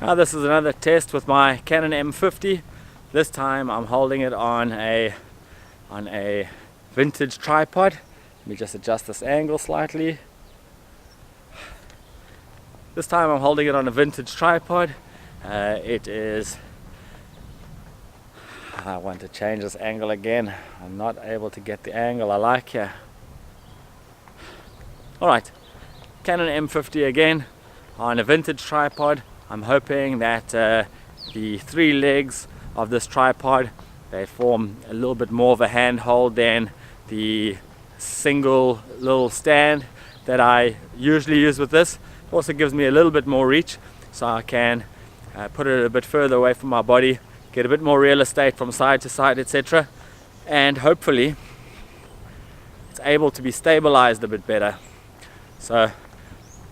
Now this is another test with my Canon M50. This time I'm holding it on a vintage tripod. Let me just adjust this angle slightly. This time I'm holding it on a vintage tripod. I want to change this angle again. I'm not able to get the angle I like here. Alright, Canon M50 again on a vintage tripod. I'm hoping that the three legs of this tripod, they form a little bit more of a handhold than the single little stand that I usually use with this. It also gives me a little bit more reach, so I can put it a bit further away from my body, get a bit more real estate from side to side, etc. And hopefully it's able to be stabilized a bit better. So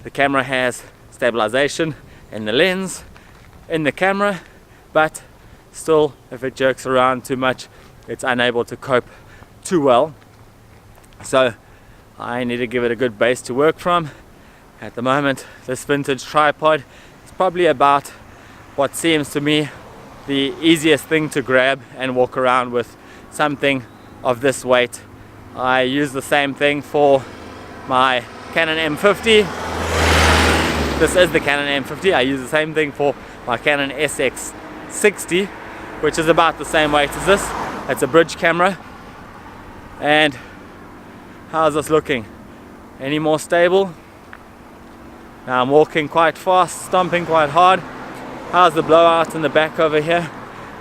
the camera has stabilization in the lens, in the camera, but still if it jerks around too much, it's unable to cope too well. So I need to give it a good base to work from. At the moment, this vintage tripod is probably about what seems to me the easiest thing to grab and walk around with something of this weight. I use the same thing for my Canon M50. This is the Canon M50. I use the same thing for my Canon SX60, which is about the same weight as this. It's a bridge camera. And how's this looking? Any more stable? Now I'm walking quite fast, stomping quite hard. How's the blowout in the back over here?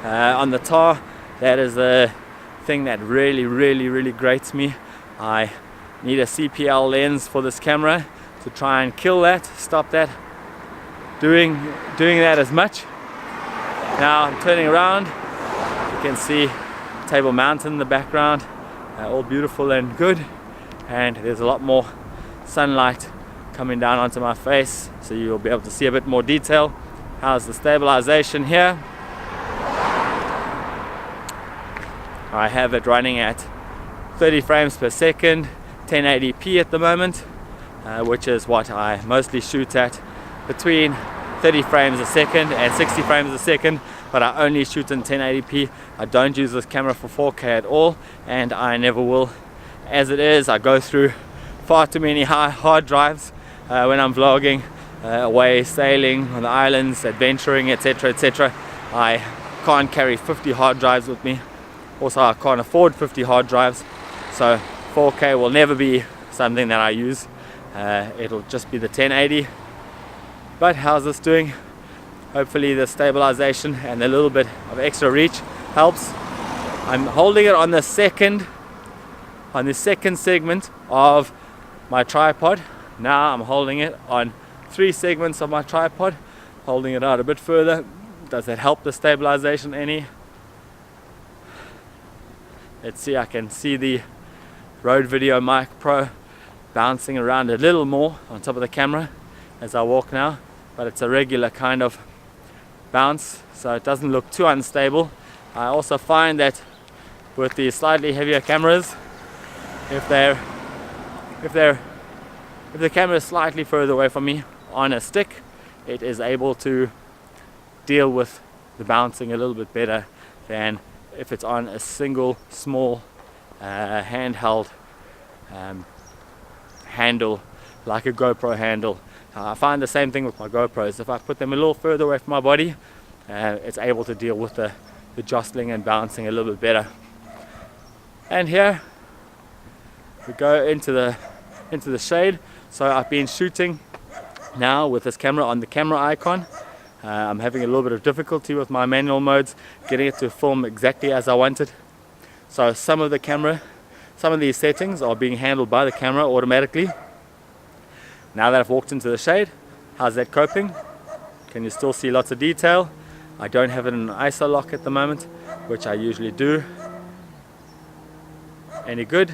On the tar, that is the thing that really grates me. I need a CPL lens for this camera to try and kill that, stop that doing that as much. Now I'm turning around. You can see Table Mountain in the background, all beautiful and good, and there's a lot more sunlight coming down onto my face, so you'll be able to see a bit more detail. How's the stabilization here? I have it running at 30 frames per second, 1080p at the moment, which is what I mostly shoot at, between 30 frames a second and 60 frames a second, but I only shoot in 1080p. I don't use this camera for 4K at all, and I never will. As it is, I go through far too many hard drives when I'm vlogging, away sailing on the islands, adventuring, etc, etc. I can't carry 50 hard drives with me. Also, I can't afford 50 hard drives, so 4K will never be something that I use. It'll just be the 1080. But how's this doing? Hopefully the stabilization and a little bit of extra reach helps. I'm holding it on the second segment of my tripod. Now I'm holding it on 3 segments of my tripod, holding it out a bit further. Does that help the stabilization any? Let's see, I can see the Rode Video Mic Pro bouncing around a little more on top of the camera as I walk now, but it's a regular kind of bounce, so it doesn't look too unstable. I also find that with the slightly heavier cameras, if the camera is slightly further away from me on a stick, it is able to deal with the bouncing a little bit better than if it's on a single small handheld handle, like a GoPro handle. I find the same thing with my GoPros. If I put them a little further away from my body, it's able to deal with the jostling and bouncing a little bit better. And here we go into the shade. So I've been shooting now with this camera on the camera icon. I'm having a little bit of difficulty with my manual modes, getting it to film exactly as I want it. So some of these settings are being handled by the camera automatically. Now that I've walked into the shade, how's that coping? Can you still see lots of detail? I don't have it in an ISO lock at the moment, which I usually do. Any good?